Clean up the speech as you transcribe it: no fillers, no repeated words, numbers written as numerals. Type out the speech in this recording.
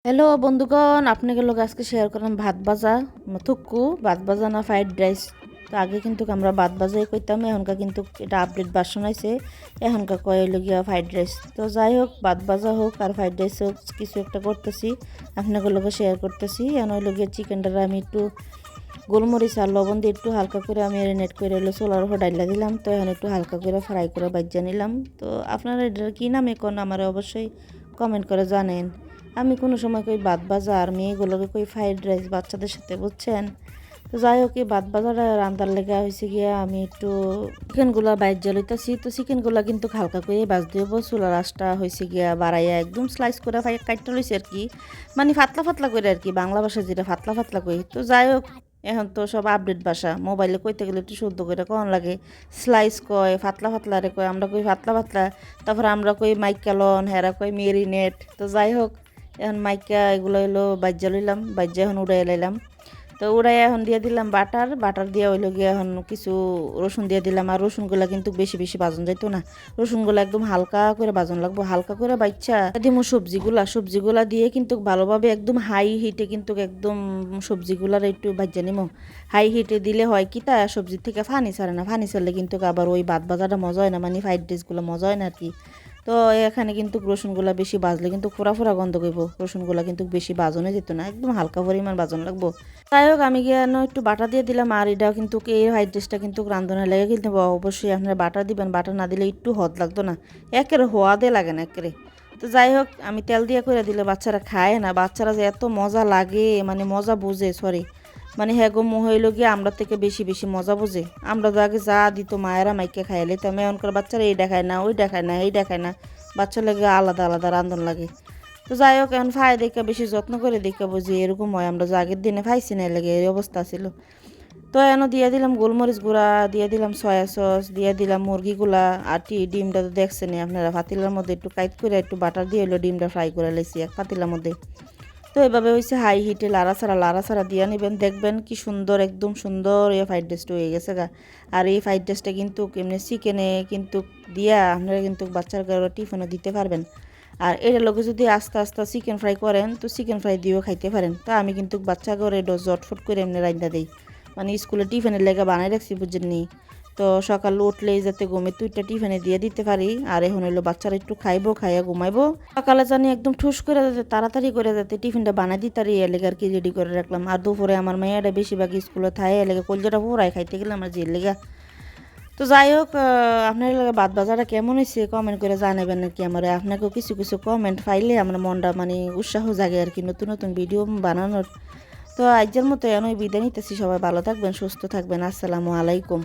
Hello বন্ধুগণ, আপনাকে লোক আজকে শেয়ার করলাম ভাত ভাজা থুক্কু ভাত ভাজা না ফ্রাইড রাইস। তো আগে কিন্তু আমরা ভাত ভাজাই কইতাম, এখনকার কিন্তু এটা আপডেট ভার্সন আছে, এখনকার কয় হইল গিয়া ফ্রাইড রাইস। তো যাই হোক, ভাত ভাজা হোক আর ফ্রাইড রাইস হোক, কিছু একটা করতেছি, আপনাকে লোকে শেয়ার করতেছি। এখন হইল গিয়া চিকেনটা আমি একটু গোলমরিচ আর লবণ দিয়ে একটু হালকা করে আমি ম্যারিনেট করে হলো সোলার উপর ডাইলা দিলাম। তো এখন একটু হালকা করে ফ্রাই করে বাজ্যা নিলাম। তো আপনারা এটার কী নামে কোন আমার অবশ্যই কমেন্ট করে জানেন। আমি কোনো সময় কই ভাত ভাজা আর মেয়েগুলোকে কই ফ্রাইড রাইস বাচ্চাদের সাথে, বুঝছেন। তো যাই হোক, এই ভাত ভাজাটা রান্নার লেগে হয়েছে গিয়া আমি একটু চিকেনগুলো বাইর জ্বালাইতেছি। তো চিকেনগুলো কিন্তু হালকা করে বাজ দিব, চুলার আঁচটা হয়েছে গিয়া বাড়াইয়া একদম স্লাইস করে কাটতে লইছে আর কি, মানে ফাতলা ফাতলা করে আর কি, বাংলা ভাষায় যেটা ফাতলা ফাতলা কই। তো যাই হোক, এখন তো সব আপডেট ভাষা, মোবাইলে কইতে গেলে একটু শুদ্ধ করে কখন লাগে। স্লাইস কয়, ফাতলা ফাতলা রে কয়, আমরা কই ফাতলা ফাতলা, তারপর আমরা কই মাইকালন, হেরা কই মেরিনেট। তো যাই হোক, এখন মাইকা এগুলো হইলো বাজ্যা লইলাম, বাজ্যা এখন উড়াই লাইলাম। তো উড়াই এখন দিয়ে দিলাম বাটার, বাটার দিয়ে হইলো গিয়ে এখন কিছু রসুন দিয়ে দিলাম। আর রসুনগুলা কিন্তু বেশি বেশি বাজন যাইতো না, রসুনগুলা একদম হালকা করে বাজন লাগবো, হালকা করে বাচ্চা দিমু সবজিগুলা দিয়ে কিন্তু ভালোভাবে একদম হাই হিটে কিন্তু একদম সবজিগুলার একটু ভাজ্যা নিমো। হাই হিটে দিলে হয় কি, তা সবজির থেকে ফানি ছাড়ে না, ফানি ছাড়লে কিন্তু আবার ওই ভাত ভাজাটা মজা হয় না, মানে ফ্রাইড রাইসগুলো মজা হয় না আর কি। তো এখানে কিন্তু রসুনগুলা বেশি বাজলে কিন্তু ফোড়া ফোড়া গন্ধ করবো, রসুনগুলা কিন্তু বেশি বাজনে যেত না, একদম হালকা পরিমাণ বাজন লাগবো। যাই হোক, আমি গিয়ে একটু বাটা দিয়ে দিলাম। আর এটাও কিন্তু এই ফ্রাইড রাইসটা কিন্তু রান্ধনে লেগে কিন্তু অবশ্যই আপনারা বাটা দিবেন, বাটা না দিলে একটু হদ লাগতো না, একেবারে হওয়াদে লাগে না একেবারে। তো যাই হোক, আমি তেল দিয়ে করে দিলে বাচ্চারা খায় না, বাচ্চারা যে এত মজা লাগে, মানে মজা বুঝে, সরি মানে হ্যাঁ গো, হইল গিয়ে আমরা থেকে বেশি বেশি মজা বোঝে। আমরা তো আগে যা দিত মায়েরা মাইকে খাইলে, তো আমি এখনকার বাচ্চারা এই দেখায় না, ওই দেখায় না, এই দেখায় না, বাচ্চা লাগে আলাদা আলাদা রান্ধন লাগে। তো যাই হোক, এখন ফাই দেখা বেশি যত্ন করে দেখা বুঝি এরকম হয়, আমরা যে আগের দিনে ফাইছি না লাগে এই অবস্থা ছিল। তো এন দিয়ে দিলাম গোলমরিচ গুঁড়া, দিয়ে দিলাম সয়া সস, দিয়ে দিলাম মুরগিগুলা। আর ডিমটা তো দেখছেন আপনারা, পাতিলার মধ্যে একটু কাইট করে একটু বাটার দিয়ে হলো ডিমটা ফ্রাই করে লেছি এক পাতিলার মধ্যে। তো এভাবে হয়েছে হাই হিটে লাড়াছাড়া দিয়ে নেবেন, দেখবেন কি সুন্দর, একদম সুন্দর এই ফ্রাইড রাইসটা হয়ে গেছে গা। আর এই ফ্রাইড রাইসটা কিন্তু এমনি চিকেনে কিন্তু দিয়া আপনারা কিন্তু বাচ্চার টিফিনও দিতে পারবেন। আর এটার লোকে যদি আস্তে আস্তে চিকেন ফ্রাই করেন, তো চিকেন ফ্রাই দিয়েও খাইতে পারেন। তো আমি কিন্তু বাচ্চা করে জটফট করে এমনি রান্না দিই, মানে স্কুলে টিফিনের লেগে বানাই রাখছি, বুঝেননি। তো সকাল উঠলেই যাতে ঘুমে তুইটা টিফিনে দিয়ে দিতে পারি। আর এখন হইলো বাচ্চারা একটু খাইবো, খাইয়া ঘুমাইবো, সকালে জানি একদম ঠুস করে যাতে তাড়াতাড়ি করে যাতে টিফিনটা বানাই দিতে পারি, এলাকা আর কি রেডি করে রাখলাম। আর দুপুরে আমার মেয়েটা বেশিরভাগ স্কুলে থাকে, এলাকা কলজাটা পুরাই খাইতে গেলাম আমার যে লেগা। তো যাই হোক, আপনার ভাত ভাজাটা কেমন হয়েছে কমেন্ট করে জানাবেন আর কি। আমার আপনাকেও কিছু কিছু কমেন্ট পাইলে আমার মনটা মানে উৎসাহ জাগে আর কি, নতুন নতুন ভিডিও বানানোর। তো আজকের মতো এনই বিদায় নিতেছি, সবাই ভালো থাকবেন, সুস্থ থাকবেন, আসসালামু আলাইকুম।